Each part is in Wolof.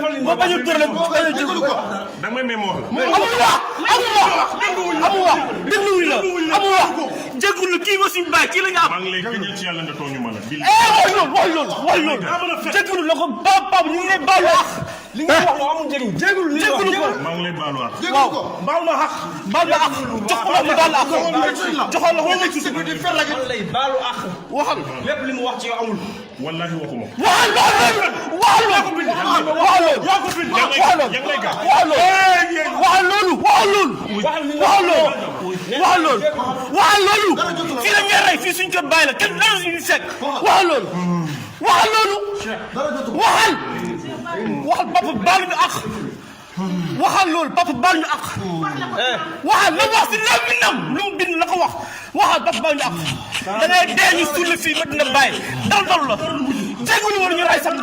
ma bañu tër la da may may mo amul wax dégluwuñ la amul wax jéggul kii nga suñu baay kii la nga am maa ngi lay gëñal ci yàlla nga tooñu ma la wax loolu jéggul la ko ba ñu ngi lay baalu ak li nga wax lo amul njëriñ jéggul ko maa ngi lay baalu ak waaw baal ma ak jox ko mu baal ak joxal la wala ci di fer la lay baalu ak waxal lépp li mu wax ci yow amul wallahi waxuma fii la ñuy rey fii suñ kër bàyyi la kenn dara suñu fekk waxal loolu waxal papa baal ñu ak waxal loolu papa baal ñu ak waxal la wax si làmmiñam lu mu bind la ko wax waxal papa baal ñu ak da ngay dee ñu suul fii ba dina bàyyi dal la jégalu woon ñu rey sax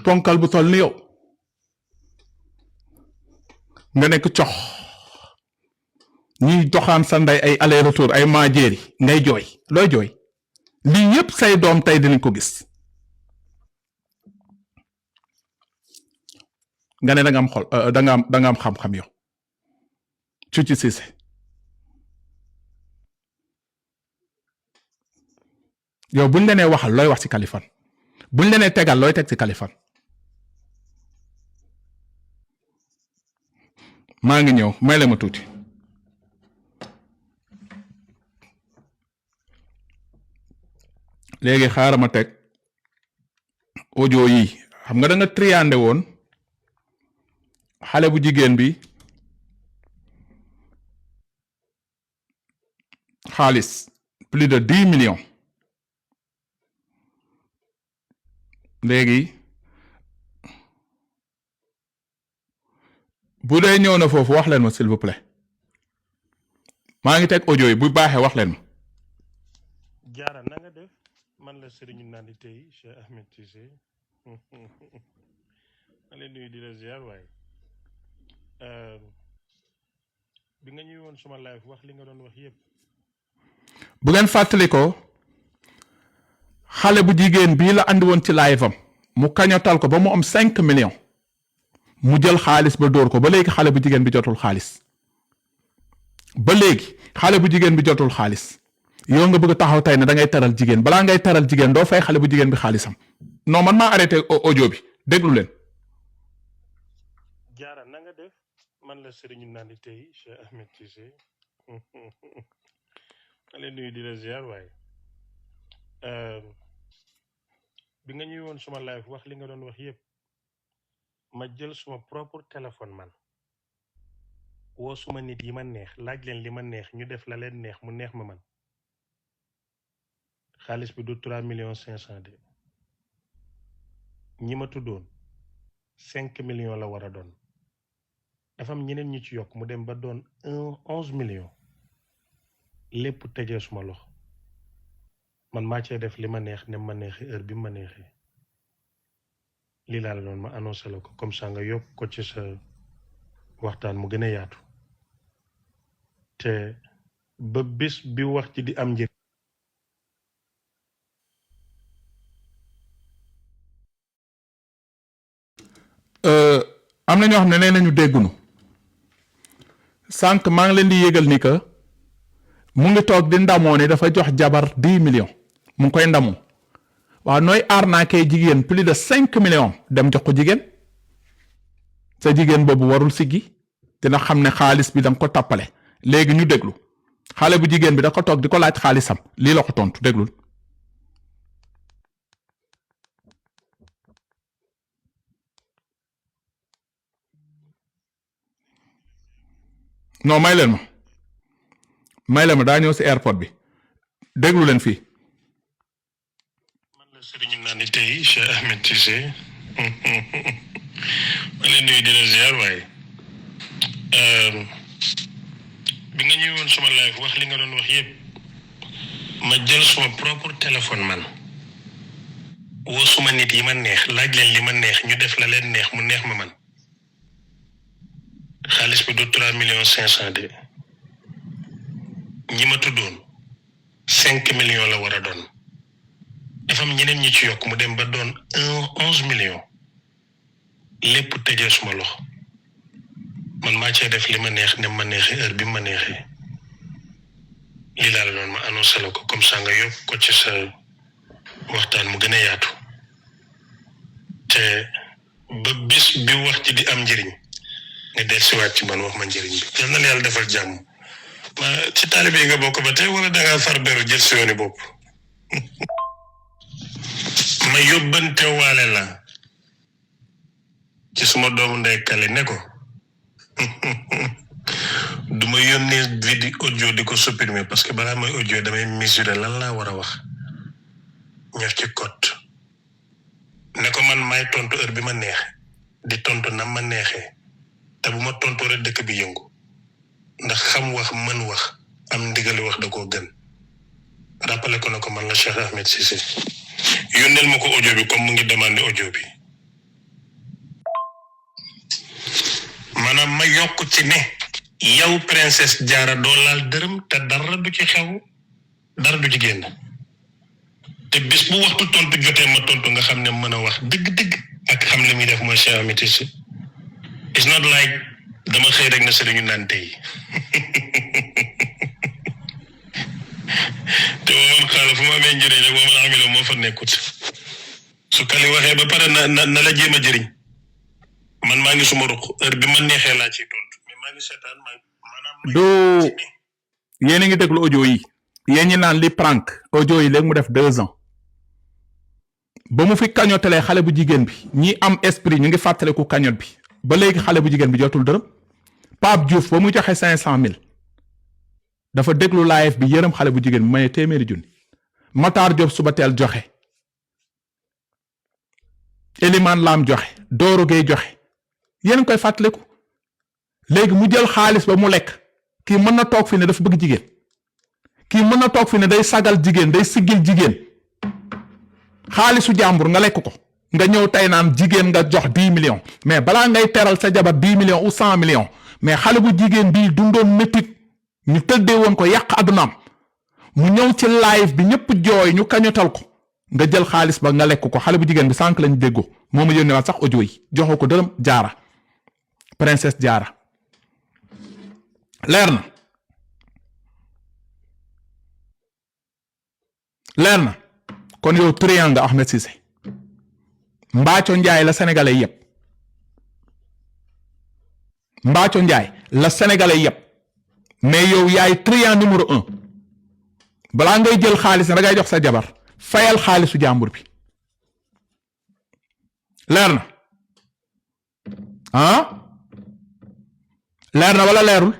ponkal bu toll ni yow nga nekk cox ñuy doxaan sa ndey ay aller retour ay maajeeri ngay jooy looy jooy lii yépp say doom tey dinañ ko gis nga ne da nga am xol da nga am xam-xam yow Cuuci Cissé yow buñ la nee waxal looy wax ci Kaliphone buñ la nee tegal looy teg ci Kaliphone maa ngi ñëw may la ma tuuti léegi xaaral ma teg audio yi xam nga da nga triandé woon xale bu jigéen bi xaalis plus de 10 millions léegi bu dee ñëw na foofu wax leen ma s'il vous plaît maa ngi teg audio yi bu baaxee wax leen ma. jaara na nga def man la Serigne Nandi tey Cheikh Ahmed Cissé ma leen nuyu di la ziar waaye bi nga ñëw woon suma live wax li nga doon wax yépp bu ngeen fàttali ko xale bu jigéen bii la andi woon ci live am mu kañotal ko ba mu am 5 millions mu jël xaalis ba dóor ko ba léegi xale bu jigéen bi jotul xaalis ba léegi xale bu jigéen bi jotul xaalis yow nga bëgg taxaw tey ne da ngay taral jigéen balaa ngay taral jigéen doo fay xale bu jigéen bi xaalisam non man maa arrêté audio bi déglu leen. jaara na nga def man la Serigne Nandi tey Cheikh Ahmed Cissé ma leen nuyu di la ziar waaye bi nga ñëw woon suma live wax li nga doon wax yépp ma jël suma propre téléphone man woo suma nit yi ma neex laaj leen li ma neex ñu def la leen neex mu neex ma man xaalis bi du 3 millions 500 de ñi ma tuddoon 5 millions la war a doon dafa am ñeneen ñu ci yokk mu dem ba doon 11 millions lépp tegee suma loxo man maa cee def li ma neex ne ma neexee heure bi ma neexee lii laa la doon ma annoncé la ko comme ça nga yokk ko ci sa waxtaan mu gën a yaatu te ba bés bi wax ci di am njëriñ am na ñoo xam ne nee nañu déggunu sànq maa ngi leen di yëgal ni que mu ngi toog di ndamoo ne dafa jox jabar 10 millions mu ngi koy ndamoo waaw nooy arnaqué jigéen plus de 5 millions dem jox ko jigéen sa jigéen boobu warul siggi dina xam ne xaalis bi danga ko tappale léegi ñu déglu xale bu jigéen bi da ko toog di ko laaj xaalisam lii la ko tontu déglul. non may leen ma daa ñëw si airport bi déglu leen fii. man la Serigne Nandi tey Cheikh Ahmed Cissé ma leen nuyu di la ziar waaye bi nga ñëwoon suma live wax li nga doon wax yépp ma jël suma propre téléphone man woo suma nit yi ma neex laaj leen li ma neex ñu def la leen neex mu neex ma man xaalis bi du 3 millions 500 de ñi ma tuddoon 5 millions la war a doon dafa am ñeneen ñi ci yokk mu dem ba doon 11 millions lépp tëjee suma loxo man maa cee def li ma neex ne ma neexee heure bi ma neexee lii laa la doon ma annoncé la ko comme ça nga yokk ko ci sa waxtaan mu gën a yaatu te ba bis bi wax ci di am njëriñ nga dellusiwaat ci man wax ma njëriñ bi yal na la yàlla defal jàmm ma ci taalibe yi nga bokk ba tey wala dangaa far beru jël si yooni bopp ma yóbbante waale la ci suma doomu ndey kale ne ko du ma yónnee vidéo audio di ko supprimer parce que balaa may audio damay mesurer lan laa war a wax ñëf ci code ne ko man may tontu heure bi ma neex di tontu na ma neexee te bu ma tontu rek dëkk bi yëngu ndax xam wax mën wax am ndigali wax da koo gën rappelé ko na ko man la Cheikh Ahmed Cissé yónneel ma ko audio bi comme mu ngi demandé audio bi maanaam ma yokk ci ne yow princesse Diarra doo laal dërëm te dara du ci xew dara du ci génn te bis bu waxtu tontu jotee ma tontu nga xam ne mën a wax dëgg-dëgg ak xam li muy def mooy Cheikh Ahmed Cissé it's not like dama xëy rek na sëriñu naan tey te moom xaaral fu ma amee njëriñ rek moom la amee moo fa nekkut su kali waxee ba pare na la jéem a jëriñ man maa ngi suma ruq heure bi ma neexee laa ciy tontu mais maa ngi seetaan maanaam. du yéen a ngi déglu audio yi yéen ñi naan li prank audio yi léegi mu def 2 ans ba mu fi kañotalee xale bu jigéen bi ñi am esprit ñu ngi fàttaliku kañot bi ba léegi xale bu jigéen bi jotul dërëm Pape Diouf ba mu joxe 500,000 dafa déglu live bi yërëm xale bu jigéen bi maye téeméeri junni Matar Diop suba teel joxe Elimane Lam joxe Doro Gueye joxe yéen a ngi koy fàttaliku léegi mu jël xaalis ba mu lekk kii mën na toog fi ne dafa bëgg jigéen kii mën na toog fi ne day sagal jigéen day siggil jigéen xaalisu jàmbur nga lekk ko nga ñëw tey naan jigéen nga jox 10 millions mais balaa ngay teral sa jabar 10 millions ou 100 millions mais xale bu jigéen bii dundoon métit ñu tëddee woon ko yàq adunaam mu ñëw ci live bi ñëpp jooy ñu kañotal ko nga jël xaalis ba nga lekk ko xale bu jigéen bi sànq lañ déggoo moo ma yónnee waat sax audio yi joxoo ko dërëm Diarra princesse Diarra leer na kon yow triangle nga Ahmed Cissé Mbaaco Njaay la sénégalais yëpp Mbaaco Njaay la sénégalais yëpp mais yow yaay triangle numéro 1 balaa ngay jël xaalis ne da ngay jox sa jabar fayal xaalisu jàmbur bi leer na ah leer na wala leerul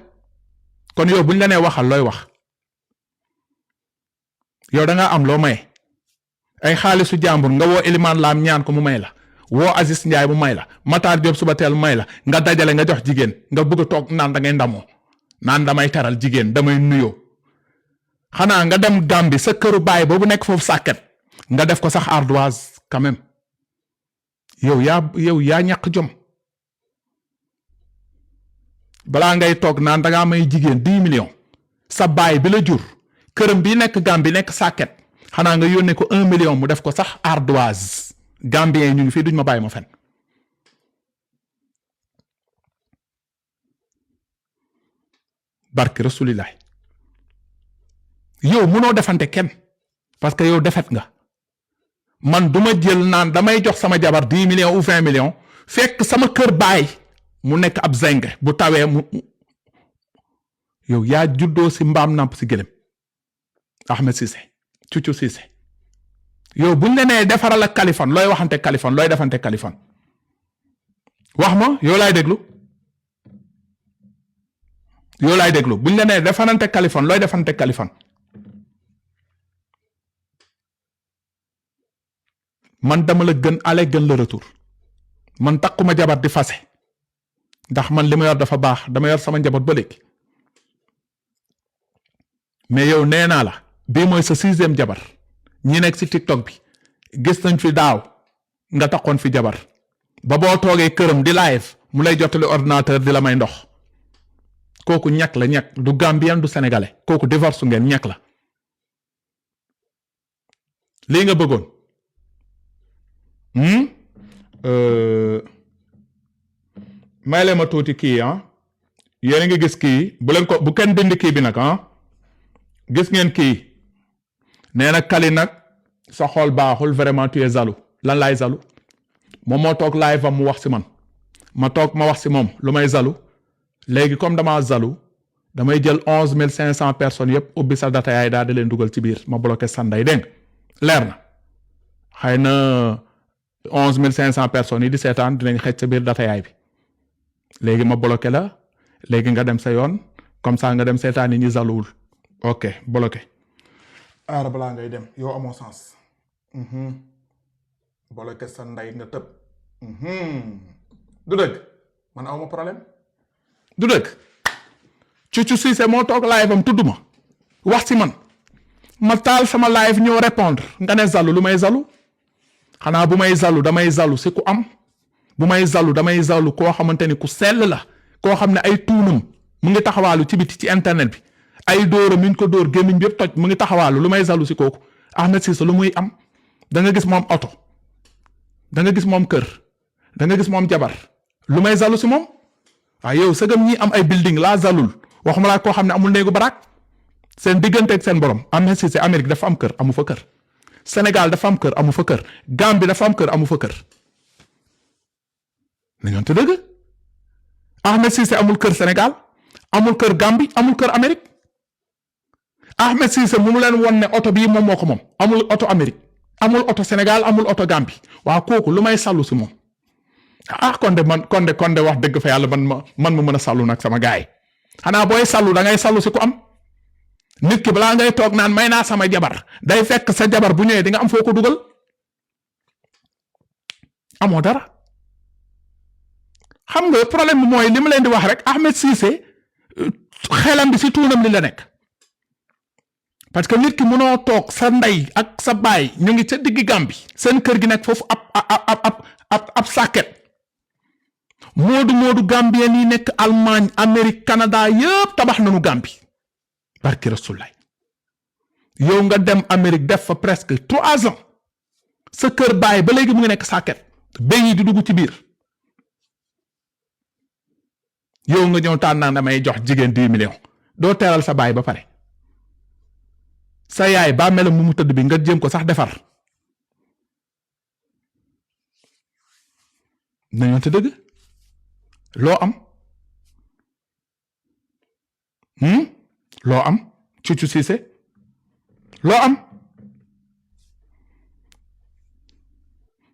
kon yow buñ la nee waxal looy wax yow da nga am loo maye ay xaalisu jàmbur nga woo Elimane Lam ñaan ko mu may la woo Aziz Ndiaye mu may la Matar Diop suba teel may la nga dajale nga jox jigéen nga bëgg a toog naan da ngay ndamoo naan damay taral jigéen damay nuyoo xanaa nga dem Gambie sa këru baay boobu nekk foofu sàkket nga def ko sax ardoise quand même yow yaa ñàkk jom balaa ngay toog naan dangaa may jigéen 10 millions sa baay bi la jur këram bi nekk Gambie nekk sàkket xanaa nga yónnee ko 1 million mu def ko sax ardoise Gambien yi ñu ngi fii duñ ma bàyyi ma fen barke rasulillah yow mënoo defante kenn parce que yow defet nga man duma jël naan damay jox sama jabar 10 millions ou 20 millions fekk sama kër baay mu nekk ab zeng bu tawee mu yow yaa juddoo si mbaam nàmp si gëlëm Ahmed Cissé Cucu Cissé yow buñ la nee defaral ak Kaliphone looy waxante Kaliphone looy defante Kaliphone wax ma yow laay déglu buñ la nee defarante Kaliphone looy defante Kaliphone man dama la gën ale gën la retour man takkuma jabar di fase ndax man li ma yor dafa baax dama yor sama njaboot ba léegi mais yow nee naa la bii mooy sa 6e jabar ñi nekk ci TikTok bi gis nañ fi daaw nga takkoon fi jabar ba boo toogee këram di live mu lay jottali ordinateur di la may ndox kooku ñàkk la ñàkk du Gambien du sénégalais kooku divorce ngeen ñàkk la lii nga bëggoon may leen ma tuuti kii yéen a ngi gis kii bu kenn dindi kii bi nag gis ngeen kii nee na Kali nag sa xol baaxul vraiment tu es jaloux lan laay jaloux moom moo toog live am mu wax si man ma toog ma wax si moom lu may jaloux léegi comme damaa jaloux damay jël 11500 personnes yëpp ubbi sa data yaay daal di leen dugal ci biir ma bloqué sanday dégg leer na xëy na 11500 personnes yi di seetaan dinañ xëj sa biir data yaay bi léegi ma bloqué la léegi nga dem sa yoon comme ça nga dem seetaan yi ñu jalouwul ok bloqué aara balaa ngay dem yow amoo sens bloqué sa nday nga tëb du dëgg man awma problème du dëgg Cucu Cissé moo toog live am tudd ma wax si man ma taal sama live ñoo répondre nga ne zalu lu may zalu xanaa bu may zalu damay zalu si ku am bu may zalu damay zalu koo xamante ni ku sell la koo xam ne ay tuunam mu ngi taxawaalu ci biti ci internet bi ay dóora mi ñu ko dóor gémmiñ bi yëpp toj mu ngi taxawaalu lu may zalu si kooku Ahmed Cissé lu muy am da nga gis moom oto da nga gis moom kër da nga gis moom jabar lu may zalu si moom waaw yow sëgam ñi am ay building laa zalul waxuma laa koo xam ne amul néegu baraak seen diggante ak seen borom Ahmed Cissé Amérique dafa am kër amu fa kër Sénégal dafa am kër amu fa kër Gambie dafa am kër amu fa kër nañoon te dëgg Ahmed Cissé amul kër Sénégal amul kër Gambie amul kër Amérique Ahmed Cissé mu leen won ne oto bii moom moo ko moom amul oto Amérique amul oto Sénégal amul oto Gambie waaw kooku lu may sàllu si moom kon de wax dëgg fa yàlla man ma mën a sàllu nag sama gaay xanaa booy sàllu da ngay sàllu si ku am nit ki balaa ngay toog naan may naa sama jabar day fekk sa jabar bu ñëwee di nga am foo ko dugal amoo dara xam nga problème bi mooy li ma leen di wax rek Ahmed Cissé xelam bi si tuunam li la nekk parce que nit ki mënoo toog sa ndey ak sa baay ñu ngi ca diggi Gàmbi seen kër gi nekk foofu ab sàkket moodu Gambien yi nekk Allemagne Amérique Canada yëpp tabax nañu Gàmbi barki Rasulaay yow nga dem Amérique def fa presque 3 ans sa kër baay ba léegi mu ngi nekk sàkket béy yi di dugg ci biir yow nga ñëw tànn naa damay jox jigéen 10 millions doo teeral sa baay ba pare sa yaay ba melam mu tëdd bi nga jéem ko sax defar nañoo te dëgg loo am loo am Cucu Cissé loo am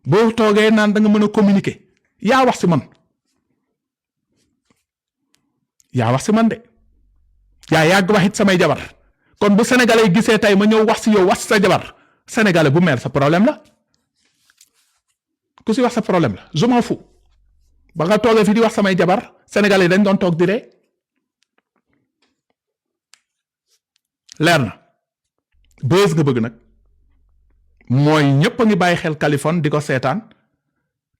boo toogee naan da nga mën a communiquer yaa wax si man de yaa yàgg wax it samay jabar kon bu sénégalais gisee tey ma ñëw wax si yow wax si sa jabar sénégalais bu mer sa problème la ku si wax sa problème la je m'en fous ba nga toogee fi di wax samay jabar sénégalais dañ doon toog di ree leer na bës nga bëgg nag mooy ñëpp a ngi bàyyi xel Kaliphone di ko seetaan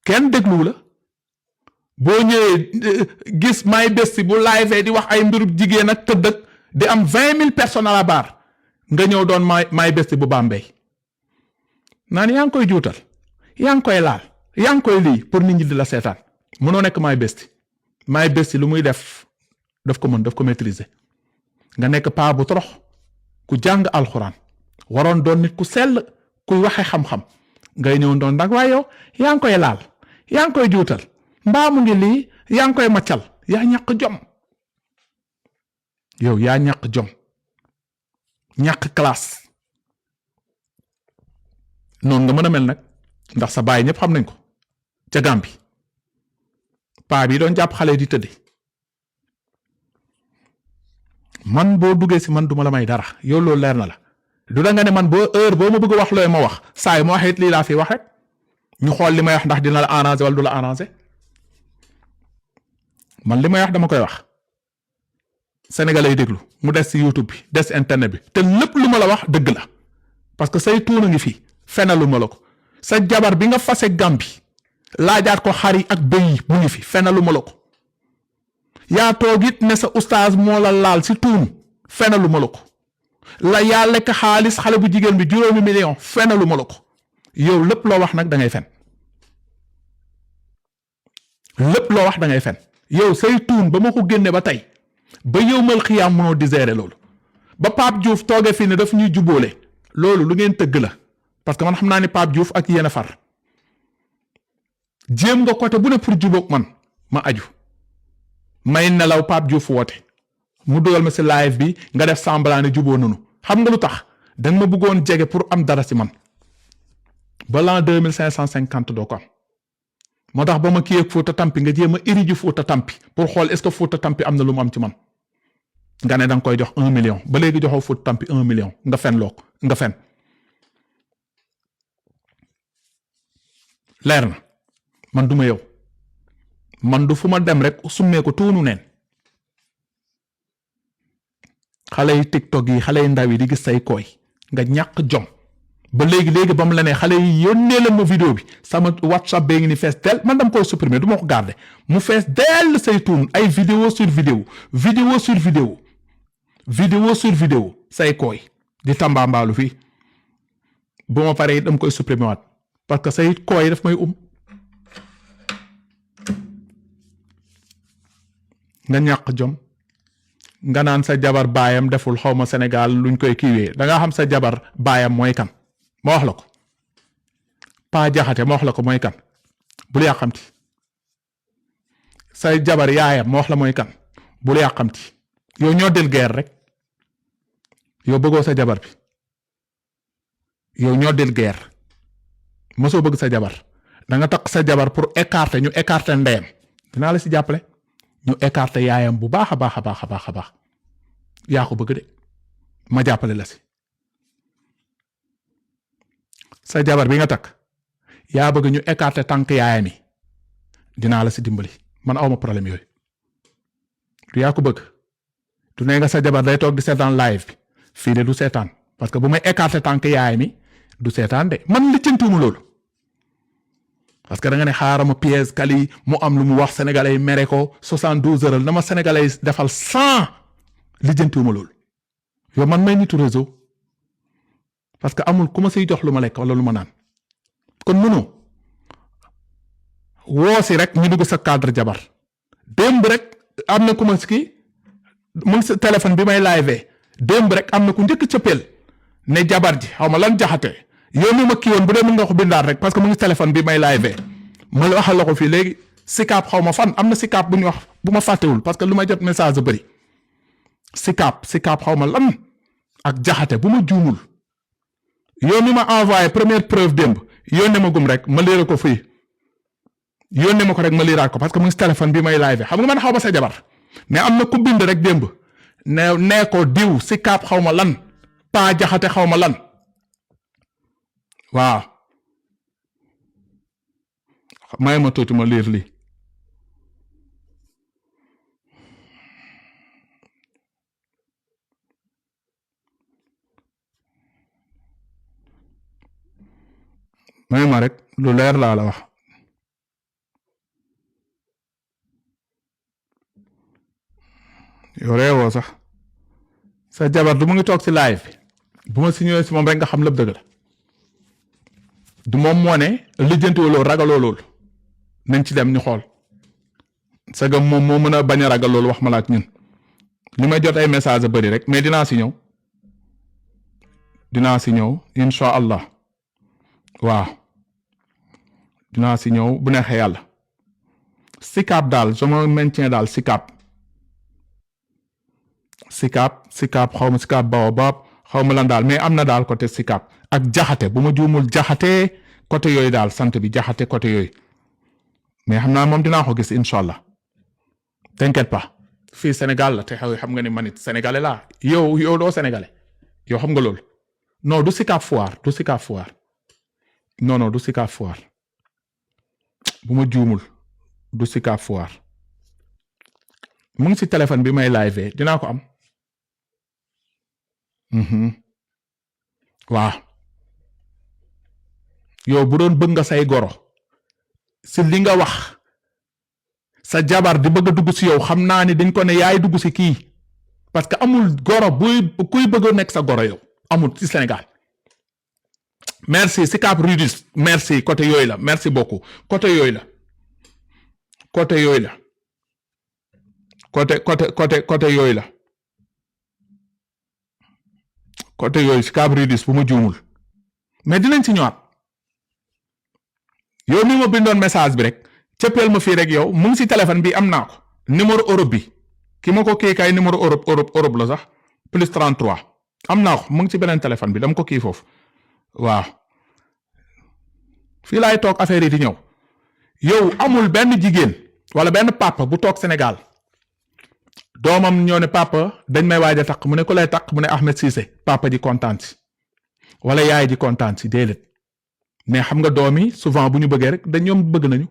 kenn dégluwu la boo ñëwee gis may besti bu live di wax ay mbirub jigéen ak tëdd ak di am 20 000 personnes à la barre nga ñëw doon may besti bu Bambey naan yaa ngi koy juutal yaa ngi koy laal yaa ngi koy lii pour nit ñi di la seetaan mënoo nekk may besti lu muy def daf ko mën daf ko maîtriser nga nekk paa bu torox ku jàng alxuraan waroon doon nit ku sell kuy waxe xam-xam ngay ñëw doon nag waaye yow yaa ngi koy laal yaa ngi koy juutal mbaa mu ngi lii yaa ngi koy maccal yaa ñàkk jom yow yaa ñàkk jom ñàkk classe noonu nga mën a mel nag ndax sa baay ñëpp xam nañ ko ca Gàmbi paa bi doon jàpp xale di tëdde man boo duggee si man duma la may dara yow loolu leer na la du da nga ne man boo heure boo ma bëgg wax looy ma wax saa yi ma wax it lii laa fi wax rek ñu xool li may wax ndax dina la arranger wala du la arranger man li may wax dama koy wax sénégalais yi déglu mu des si YouTube bi des internet bi te lépp lu ma la wax dëgg la parce que say tuuna ngi fi fenalu ma la ko sa jabar bi nga fase Gàmbi laajaat ko xar yi ak bëy yi mu ngi fi fenalu ma la ko yaa toog it ne sa oustaz moo la laal si tuunu fenalu ma la ko la yaa lekk xaalis xale bu jigéen bi 5 million fenalu ma la ko yow lépp loo wax nag da ngay fen lépp loo wax da ngay fen yow say tuun ba ma ko génne ba tey ba yow mal xiyaam mënoo di gérer loolu ba Pape Diouf toogee fii ne daf ñuy jubóole loolu lu ngeen tëgg la parce que man xam naa ni Pape Diouf ak yéen a far jéem nga côté bu ne pour jubóog man ma aju may nelaw Pape Diouf woote mu dugal ma si live bi nga def semblant ne juboo nanu xam nga lu tax danga ma bëggoon jege pour am dara si man ba l'an 2550 doo ko am moo tax ba ma kii ak Fouta Tampi nga jéem a érigi Fouta Tampi pour xool est-ce que Fouta Tampi am na lu mu am ci man nga ne danga koy jox 1 million ba léegi joxoo Fouta Tampi 1 million nga fen loo ko nga fen leer na man du ma yow man du fu ma dem rek summee ko tuunu neen xale yi TikTok yi xale yi ndaw yi di gis say kooy nga ñàkk jom ba léegi ba mu la ne xale yi yónnee la ma vidéo bi sama WhatsApp bee ngi ni fees del man dama koy supprimer du ma ko garder mu fees del say tuun ay vidéo sur vidéo vidéo sur vidéo vidéo sur vidéo say kooy di tambaambaalu fii bu ma paree dama koy supprimer waat parce que say kooy daf may nga ñàkk jom nga naan sa jabar baayam deful xawma Sénégal luñ koy kiiwee danga xam sa jabar baayam mooy kan ma wax la ko Pa Jaxate ma wax la ko mooy kan bul yàqamti sa jabar yaayam ma wax la mooy kan bul yàqamti yow ñoo del guerre rek yow bëggoo sa jabar bi yow ñoo del guerre mosoo bëgg sa jabar danga takk sa jabar pour écarter ñu écarter ndeyam dinaa la si jàppale ñu écarter yaayam bu baax a baax yaa ko bëgg de ma jàppale la si sa jabar bi nga takk yaa bëgg ñu écarter tànk yaayam yi dinaa la si dimbali man awma problème yooyu du yaa ko bëgg du ne nga sa jabar day toog di seetaan live bi fii de du seetaan parce que bu may écarter tànk yaayam yi du seetaan de man lijjantiwuma loolu parce que da nga ne xaaral ma pièce kali mu am lu mu wax sénégalais yi mere ko 72 heures na ma sénégalais yi defal 100 lijjantiwuma loolu yow man may nitu réseau parce que amul ku ma siy jox lu ma lekk wala lu ma naan kon mënoo woo si rek ñu dugg sa cadre jabar démb rek am na ku ma si kii mu ngi sa téléphone bi may live démb rek am na ku njëkk cëppeel ne jabar ji xaw ma lan jaxate yow mi ma kii woon bu dee mën nga ko bindaat rek parce que mu ngi téléphone bi may live ma waxal la ko fii léegi sikaab xaw ma fan am na sikaab bu ñu wax bu ma fàttewul parce que lu may jot message bëri sikaab xaw ma lan ak jaxate bu ma juumul yow mi ma envoyé première preuve démb yónnee ma gum rek ma liira ko fii yónnee ma ko rek ma liiraat ko parce que mu ngi téléphone bi may live xam nga man xaw ma sa jabar mais am na ku bind rek démb nee ko diw sikaab xaw ma lan Pa Jaxate xaw ma lan waaw may ma tuuti ma liir lii may ma rek lu leer laa la wax yow reewoo sax sa jabar du mu ngi toog ci live bi bu ma si ñëwee si moom rek nga xam lépp dëgg la du moom moo ne lijjantiwoo loolu ragaloo loolu nañ ci dem ñu xool sagam moom moo mën a bañ a ragal loolu wax ma la ak ñun li may jot ay message a bëri rek mais dinaa si ñëw insha allah waaw dinaa si ñëw bu neexee yàlla sikaab daal je me maintiens daal sikaab xaw ma sikaab baobab xaw ma lan daal mais am na daal côté sikaab ak jaxate bu ma juumul jaxate côté yooyu daal sant bi jaxate côté yooyu mais xam naa moom dinaa ko gis incha allah t'inquiète pas fii Sénégal la te xam nga ni man it sénégalais laa yow doo sénégalais yow xam nga loolu non du Sicap Foire non du Sicap Foire bu ma juumul du Sicap Foire mu ngi ci téléphone bi may live dinaa ko am waaw yow bu doon bëgg nga say goro si li nga wax sa jabar di bëgg a dugg si yow xam naa ni dañ ko ne yaay dugg si kii parce que amul goro kuy bëgg a nekk sa goro yow amul ci Sénégal. merci Sicap Rydis merci côté yooyu la merci beaucoup côté yooyu la côté yooyu la côté yooyu la côté yooyu Sicap Rydis bu ma juumul mais dinañ ci ñëwaat yow mi ma bindoon message bi rek cëppeel ma fii rek yow mu ngi ci téléphone bi am naa ko numéro Europe bi ki ma ko kii kay numéro Europe la sax plus 33 am naa ko mu ngi ci beneen téléphone bi dama ko kii foofu waaw fii laay toog affaire yi di ñëw yow amul benn jigéen wala benn papa bu toog Sénégal doomam ñoo ne papa dañ may waaj a takk mu ne ku lay takk mu ne Ahmed Cissé papa ji kontaan si wala yaay ji kontaan si déedéet mais xam nga doom yi souvent bu ñu bëggee rek dañ ñoom bëgg nañu